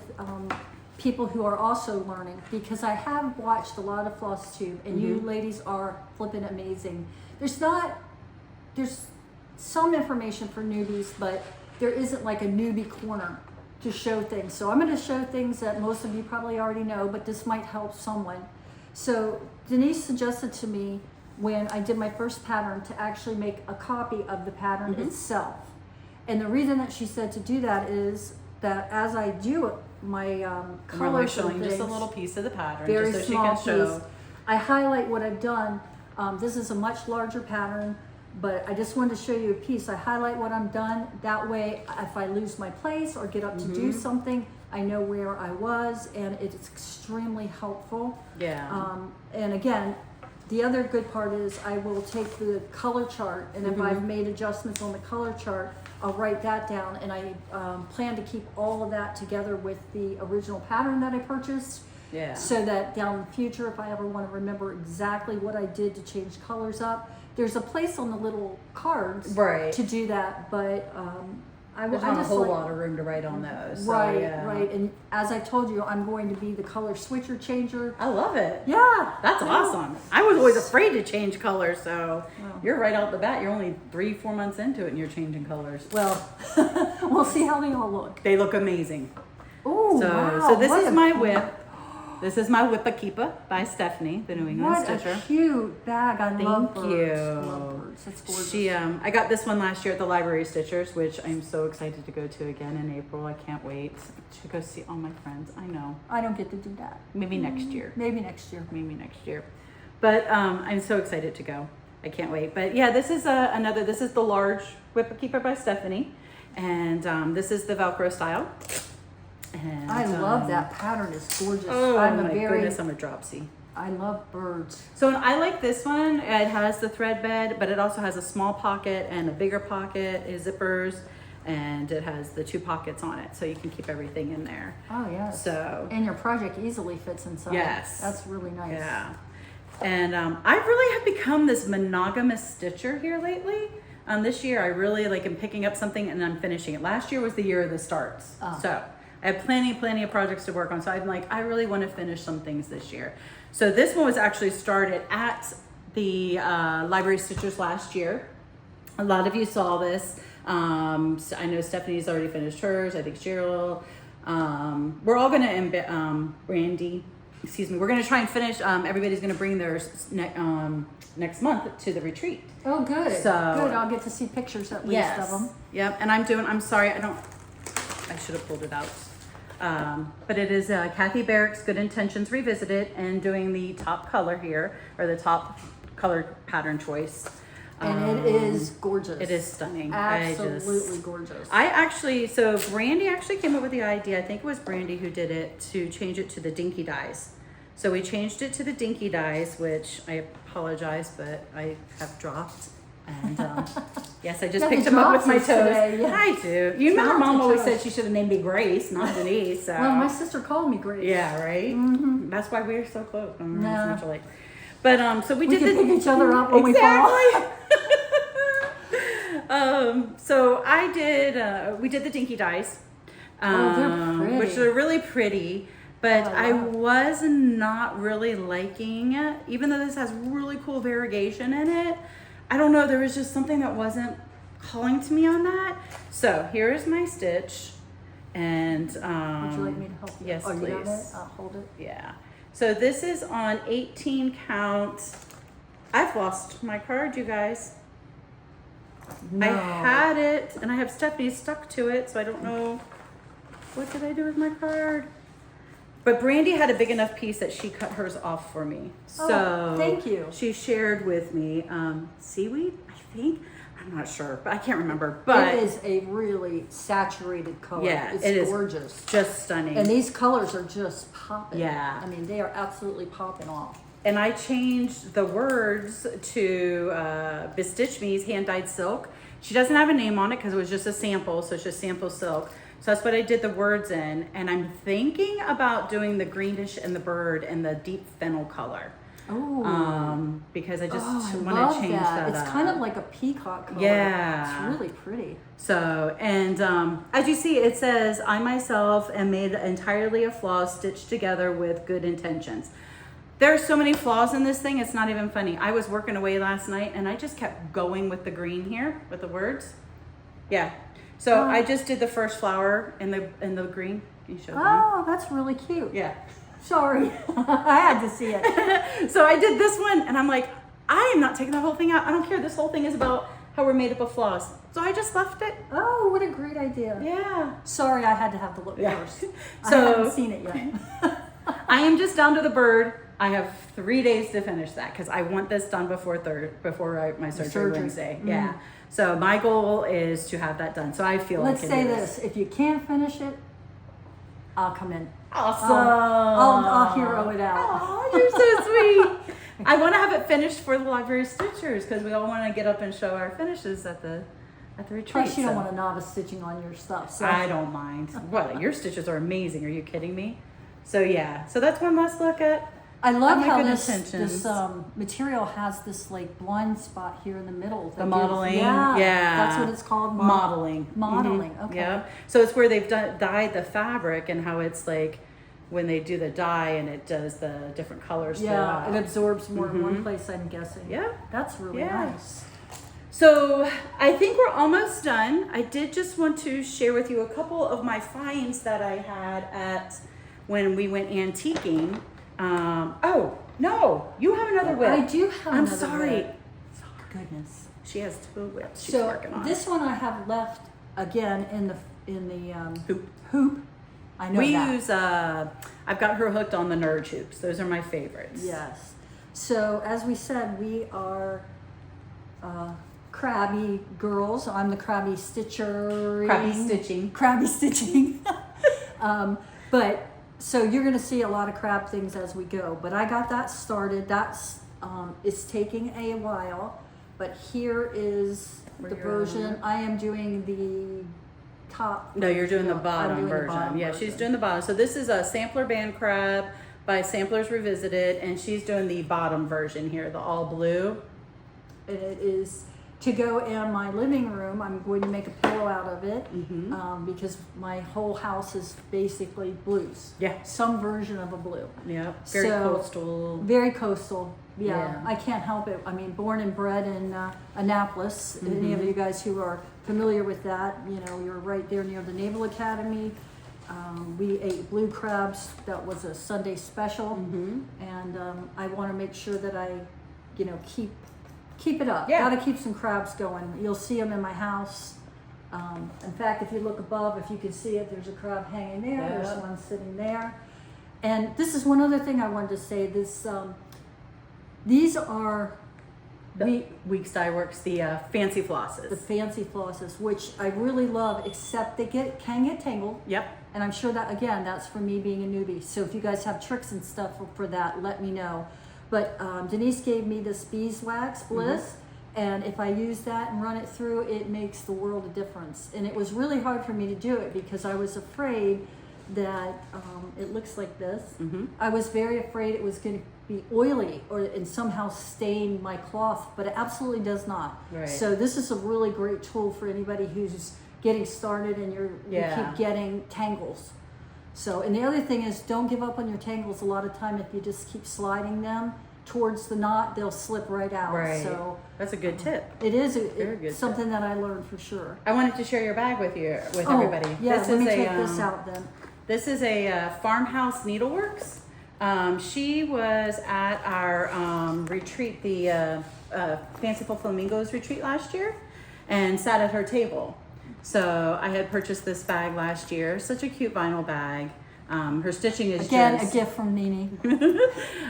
people who are also learning, because I have watched a lot of Flosstube, and you ladies are flipping amazing. There's some information for newbies, but there isn't like a newbie corner to show things. So I'm going to show things that most of you probably already know, but this might help someone. So Denise suggested to me when I did my first pattern to actually make a copy of the pattern itself. And the reason that she said to do that is that as I do my We're colors only and showing just a things, little piece of the pattern, very just so she small can show. piece, I highlight what I've done. This is a much larger pattern, but I just wanted to show you a piece. I highlight what I'm done. That way, if I lose my place or get up to do something, I know where I was, and it's extremely helpful. Yeah. And again, the other good part is I will take the color chart, and if I've made adjustments on the color chart, I'll write that down, and I plan to keep all of that together with the original pattern that I purchased. Yeah. So that down in the future, if I ever want to remember exactly what I did to change colors up, there's a place on the little cards Right. to do that. But I There's I not a just whole like, lot of room to write on those. So, right, yeah. right. And as I told you, I'm going to be the color switcher changer. I love it. Yeah, That's yeah. awesome. I was always afraid to change colors, so Wow. you're right out the bat. You're only 3-4 months into it and you're changing colors. Well, we'll see how they all look. They look amazing. Oh, So, wow. so this what is a my cool- whip. This is my Whippa by Stephanie, the New England What Stitcher. a cute bag. I love birds. you. Love birds. That's gorgeous. She, I got this one last year at the Library Stitchers, which I'm so excited to go to again in April. I can't wait to go see all my friends. I know. I don't get to do that. Maybe next year. Maybe next year. Maybe next year. But I'm so excited to go. I can't wait. But yeah, this is this is the large Whippa by Stephanie. And this is the Velcro style. And, I love that pattern. It's gorgeous. Oh I'm my a very, goodness, I'm a dropsy. I love birds. So I like this one. It has the thread bed, but it also has a small pocket and a bigger pocket, zippers, and it has the 2 pockets on it, so you can keep everything in there. Oh, yes. So And your project easily fits inside. Yes. That's really nice. yeah, and I really have become this monogamous stitcher here lately. This year I really am picking up something and I'm finishing it. Last year was the year of the starts, so I have plenty of projects to work on. So I'm like, I really want to finish some things this year. So this one was actually started at the Library Stitchers last year. A lot of you saw this. So I know Stephanie's already finished hers. I think Cheryl. We're all gonna Randy. Excuse me. We're gonna try and finish. Everybody's gonna bring theirs next month to the retreat. Oh, good. So- good. I'll get to see pictures at least of them. Yep. And I'm sorry. I should have pulled it out. But it is Kathy Barrick's Good Intentions Revisited, and doing the top color here, or the top color pattern choice. And it is gorgeous. It is stunning. Absolutely gorgeous. So Brandy actually came up with the idea. I think it was Brandy who did it, to change it to the dinky dies. So we changed it to the dinky dies, which I apologize, but I have dropped. And yes, I just Yeah, picked the them up with my drops toes. today, yeah. I do. You remember Talented Mom always toes. said she should have named me Grace, not Denise. So. Well, my sister called me Grace. Yeah, right. Mm-hmm. That's why we're so close. So Yeah. much alike. But so we We did can pick each other up when we exactly. So I did. We did the dinky dies, they're pretty. which are really pretty. But Oh, I wow. was not really liking it, even though this has really cool variegation in it. I don't know. There was just something that wasn't calling to me on that. So here is my stitch, and Would you like me to help you? Yes, You got it? please. I'll hold it. Yeah. So this is on 18 count. I've lost my card, you guys. No. I had it, and I have Stephanie stuck to it, so I don't know. What did I do with my card? But Brandy had a big enough piece that she cut hers off for me. So thank you. She shared with me seaweed, I think. I'm not sure, but I can't remember. But it is a really saturated color. Yeah, it's it is gorgeous. Just stunning. And these colors are just popping. Yeah. I mean, they are absolutely popping off. And I changed the words to Bestitch Me's Hand Dyed Silk. She doesn't have a name on it because it was just a sample, so it's just sample silk. So that's what I did the words in. And I'm thinking about doing the greenish and the bird and the deep fennel color. Oh. Because I just I want love to change that It's up. kind of like a peacock color. Yeah. It's really pretty. So, and as you see, it says, I myself am made entirely of flaws stitched together with good intentions. There are so many flaws in this thing, it's not even funny. I was working away last night and I just kept going with the green here, with the words. Yeah. So I just did the first flower in the green. Can you show them? Oh, that's really cute. Yeah. Sorry. I had to see it. So I did this one and I'm like, I am not taking the whole thing out. I don't care. This whole thing is about how we're made up of flaws. So I just left it. Oh, what a great idea. Yeah. Sorry, I had to have the look first. I So haven't seen it yet. I am just down to the bird. I have 3 days to finish that because I want this done before my surgery Wednesday. Mm-hmm. Yeah. So my goal is to have that done. So I feel Let's I can say do this. If you can't finish it, I'll come in. Awesome. I'll hero it out. Oh, you're so sweet. I want to have it finished for the library stitchers because we all want to get up and show our finishes at the retreat. Plus, you don't want a novice stitching on your stuff. So. I don't mind. What? Your stitches are amazing. Are you kidding me? So yeah. So that's one last look at. I love my how good this intentions. material has this like blind spot here in the middle. The modeling, yeah, yeah. that's what it's called. Modeling. Modeling, Mm-hmm. okay. Yep. So it's where they've dyed the fabric and how it's like when they do the dye and it does the different colors. Yeah, throughout. it absorbs more in one place, I'm guessing. Yeah. That's really Yeah. nice. So I think we're almost done. I did just want to share with you a couple of my finds that I had at when we went antiquing. Oh, no, you have another whip. I do have I'm another sorry. whip. Goodness. She has 2 whips she's So working on. this one I have left again in the Hoop. hoop. I know We that. use, I've got her hooked on the Nerd hoops. Those are my favorites. Yes. So as we said, we are crabby girls. I'm the crabby stitcher. Crabby stitching. Crabby stitching. But so you're going to see a lot of crab things as we go. But I got that started. That's it's taking a while. But here is Where the you're version. I am doing the top. No, you're doing the I'm bottom doing the version. bottom Yeah, she's version. doing the bottom. So this is a sampler band crab by Samplers Revisited, and she's doing the bottom version here, the all blue. And it is to go in my living room. I'm going to make a pillow out of it because my whole house is basically blues. Yeah. Some version of a blue. Yep. Very So, coastal. Very coastal. Yeah, Yeah. I can't help it. I mean, born and bred in Annapolis. Any of you guys who are familiar with that, you know, you're right there near the Naval Academy. We ate blue crabs. That was a Sunday special, and I want to make sure that I, you know, keep it up. Yeah. Got to keep some crabs going. You'll see them in my house. In fact, if you look above, if you can see it, there's a crab hanging there. Yeah. There's one sitting there. And this is one other thing I wanted to say. These are Weeks Dye Works, the fancy flosses. the fancy flosses, which I really love, except they can get tangled. Yep. And I'm sure that, again, that's for me being a newbie. So if you guys have tricks and stuff for that, let me know. But Denise gave me this beeswax bliss. And if I use that and run it through, it makes the world of difference. And it was really hard for me to do it because I was afraid that it looks like this. I was very afraid it was going to be oily and somehow stain my cloth, but it absolutely does not. Right. So this is a really great tool for anybody who's getting started and you keep getting tangles. So, and the other thing is, don't give up on your tangles. A lot of time, if you just keep sliding them towards the knot, they'll slip right out. Right. So That's a good tip. it is Very good something that I learned for sure. I wanted to share your bag with everybody. Yeah, This let is me a, take this out then. This is a Farmhouse Needleworks. She was at our retreat, the Fanciful Flamingos retreat last year, and sat at her table. So I had purchased this bag last year. Such a cute vinyl bag. Her stitching is Again, just... a gift from Nene.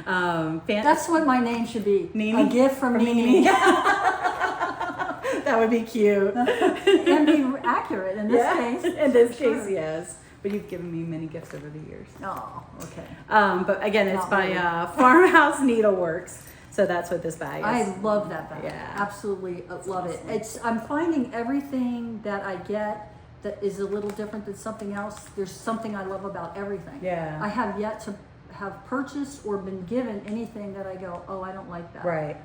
Fan- That's what my name should be. Nene? A gift from Nene. That would be cute. And be accurate in this case. In this case, yes. But you've given me many gifts over the years. Oh, okay. But again, it's Not by really. Farmhouse Needleworks. So that's what this bag is. I love that bag. Yeah. Absolutely love it. I'm finding everything that I get that is a little different than something else. There's something I love about everything. Yeah. I have yet to have purchased or been given anything that I go, oh, I don't like that. Right.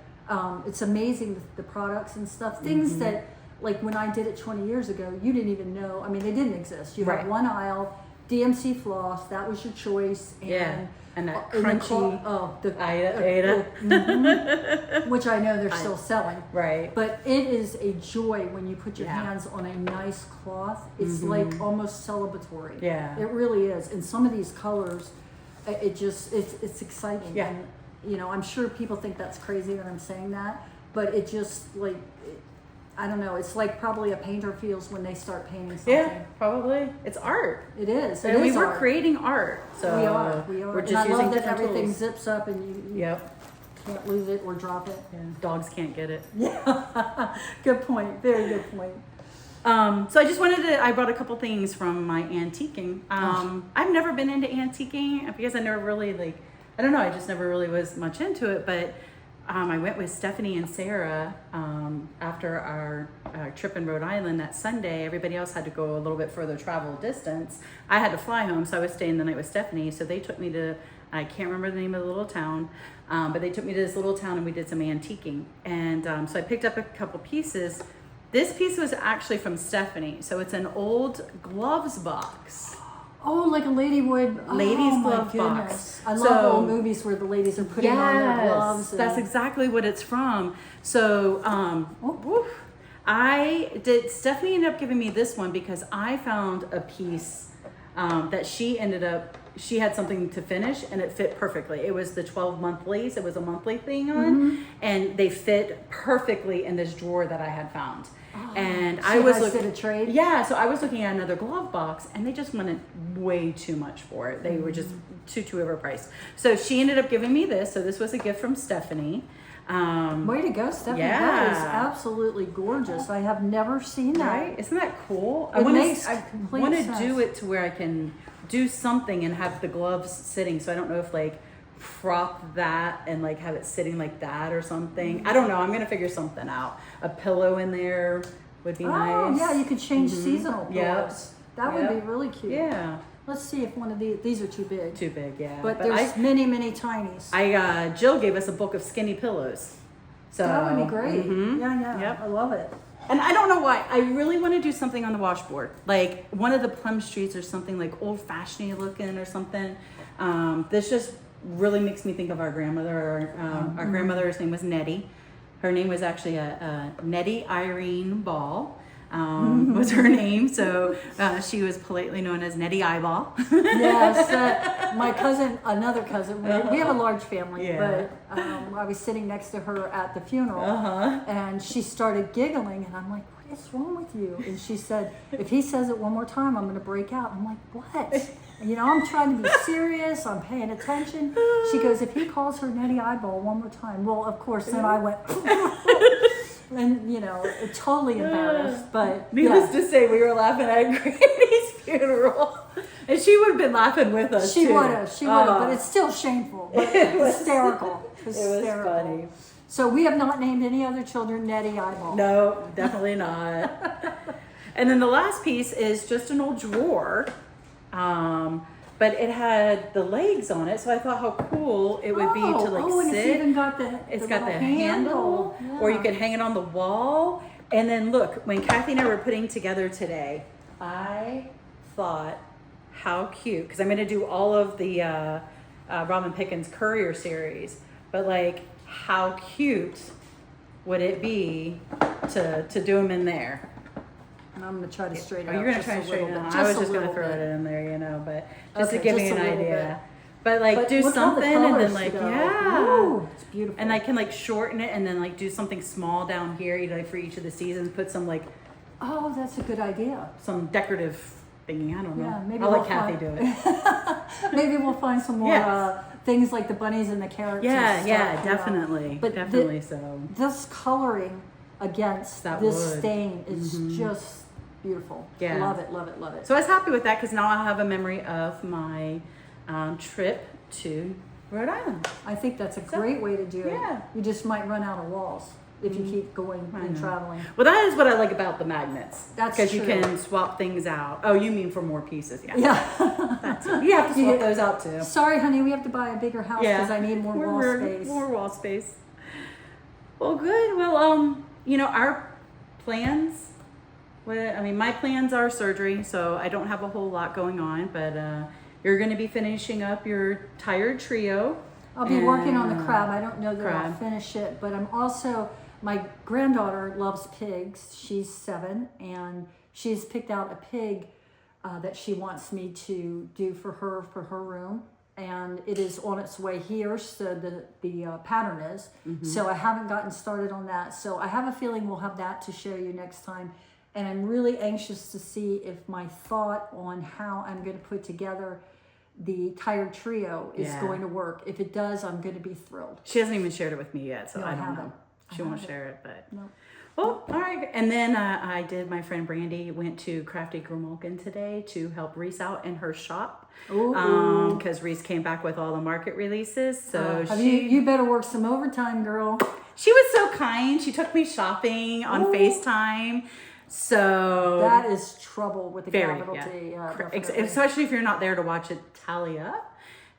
It's amazing the products and stuff. Things that, like when I did it 20 years ago, you didn't even know. I mean, they didn't exist. You Right. had one aisle, DMC floss, that was your choice. And, Yeah. And that and then crunchy Ada. Which I know they're still selling. Right. But it is a joy when you put your Yeah. hands on a nice cloth. It's like almost celebratory. Yeah. It really is. And some of these colors, it's exciting. Yeah. And, you know, I'm sure people think that's crazy that I'm saying that, but it just I don't know. It's like probably a painter feels when they start painting something. Yeah, probably. It's art. It is. And we were creating art. So We are. We're just and I using love that different everything tools. zips up and you Yep. can't lose it or drop it. Yeah. Dogs can't get it. Yeah. Good point. Very good point. So I just I brought a couple things from my antiquing. I've never been into antiquing because I never really I don't know, I just never really was much into it, but I went with Stephanie and Sarah after our trip in Rhode Island that Sunday. Everybody else had to go a little bit further travel distance. I had to fly home, so I was staying the night with Stephanie. So they took me to, I can't remember the name of the little town, but they took me to this little town and we did some antiquing. And so I picked up a couple pieces. This piece was actually from Stephanie. So it's an old gloves box. Oh, like a lady would. Ladies' my glove box. goodness. I love So- old movies where the ladies are putting on their gloves. And, that's exactly what it's from. So, Stephanie ended up giving me this one because I found a piece that she had something to finish and it fit perfectly. It was the 12 monthlies. It was a monthly thing on, and they fit perfectly in this drawer that I had found. And I was looking at a trade. Yeah, so I was looking at another glove box, and they just wanted way too much for it. They were just too overpriced. So she ended up giving me this. So this was a gift from Stephanie. Way to go, Stephanie. Yeah. That is absolutely gorgeous. I have never seen that. Right? Isn't that cool? It I makes want complete to sense. do it to where I can do something and have the gloves sitting. So I don't know if prop that and have it sitting like that or something. I don't know. I'm gonna figure something out. A pillow in there would be nice. Oh, yeah, you could change seasonal Yep. pillows. That would be really cute. Yeah. Let's see if one of these are too big. Too big, yeah. But there's many tinies. Jill gave us a book of skinny pillows. So That would be great. Yeah. Yep. I love it. And I don't know why. I really want to do something on the washboard. Like one of the plum streets or something old-fashioned looking or something. This just really makes me think of our grandmother. Our grandmother's name was Nettie. Her name was actually Nettie Irene Ball. Was her name. So she was politely known as Nettie Eyeball. Yes, my cousin, another cousin, we have a large family, Yeah. but I was sitting next to her at the funeral and she started giggling and I'm like, what is wrong with you? And she said, if he says it one more time, I'm going to break out. I'm like, what? You know, I'm trying to be serious. I'm paying attention. She goes, if he calls her Nettie Eyeball one more time. Well, of course, then I went, and, totally embarrassed. But Needless to say, we were laughing at Granny's funeral. And she would have been laughing with us, She too. would have, but it's still shameful. But hysterical. It was funny. So we have not named any other children Nettie Eyeball. No, definitely not. And then the last piece is just an old drawer. But it had the legs on it, so I thought how cool it would be to and sit. it's even got It's the got the little handle, Yeah. or you could hang it on the wall. And then look, when Kathy and I were putting together today, I thought how cute, because I'm going to do all of the Robin Pickens Courier series, but how cute would it be to do them in there? And I'm going to try to straighten it Oh, out. you're going to try and straighten it out. I was just going to throw it in there, but just to give you an idea. But like do look how the something and then colors like, go. yeah. Ooh, it's beautiful. And I can like shorten it and then like do something small down here, you know, like for each of the seasons, put some like Oh, that's a good idea. some decorative thingy. I don't know. Yeah, maybe I'll we'll let Kathy do it. Maybe we'll find some more Yes. things like the bunnies and the carrots. Yeah, and yeah, stuff, you know. definitely. But Definitely so. This coloring against That this wood. stain is just beautiful. Yeah. Love it, love it, love it. So I was happy with that because now I'll have a memory of my trip to Rhode Island. I think that's a great way to do it. Yeah. You just might run out of walls if you keep going and traveling. Well, that is what I like about the magnets. That's because you true. can swap things out. Oh, you mean for more pieces? Yeah. Yeah. That's it. You have to swap those out too. Sorry, honey, we have to buy a bigger house because I need more wall space. More wall space. Well, good. Well, you know, our plans. Well, I mean, my plans are surgery, so I don't have a whole lot going on. But you're going to be finishing up your tired trio. I'll be working on the crab. I don't know that I'll crab. finish it, but I'm also, my granddaughter loves pigs. She's 7, and she's picked out a pig that she wants me to do for her room. And it is on its way here, so the pattern is. So I haven't gotten started on that. So I have a feeling we'll have that to show you next time. And I'm really anxious to see if my thought on how I'm going to put together the tired trio is going to work. If it does, I'm going to be thrilled. She hasn't even shared it with me yet, so No, I I don't haven't. know. She won't share it, but No. well, all right. And then I did. My friend Brandy went to Crafty Grimalkin today to help Reese out in her shop. Ooh. Because Reese came back with all the market releases, so You better work some overtime, girl. she was so kind. She took me shopping on FaceTime. So That is trouble with the very, capital yeah. T. Yeah, Cor- definitely. especially if you're not there to watch it tally up.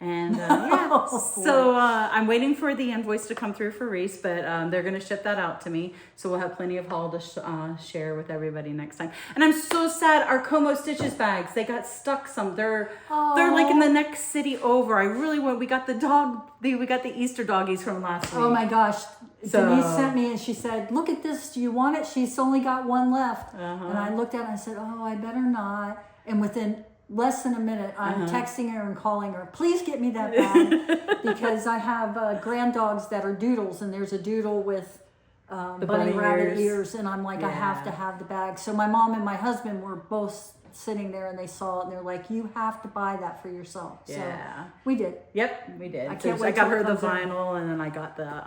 And yeah, so I'm waiting for the invoice to come through for Reese, but they're going to ship that out to me. So we'll have plenty of haul to share with everybody next time. And I'm so sad. Our Como Stitches bags, they got stuck some. They're like in the next city over. I really want, we got we got the Easter doggies from last week. Oh my gosh. So- Denise sent me and she said, look at this. Do you want it? She's only got one left. And I looked at it and I said, oh, I better not. And within less than a minute, I'm texting her and calling her, please get me that bag. Because I have grand dogs that are doodles, and there's a doodle with bunny rabbit ears. And I'm like, I have to have the bag. So my mom and my husband were both sitting there and they saw it and they're like, you have to buy that for yourself. Yeah. So we did. Yep, we did. I can't So wait I got till it her the comes in. vinyl, and then I got the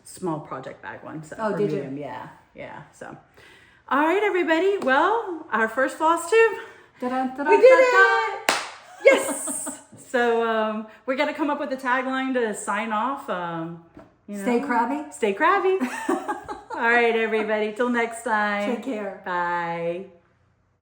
small project bag one. So Oh, for did you? medium. Yeah, yeah. So, all right, everybody. Well, our first floss tube. We did it! Yes! So we're going to come up with a tagline to sign off. You know, Stay crabby. Stay crabby. All right, everybody. Till next time. Take care. Bye.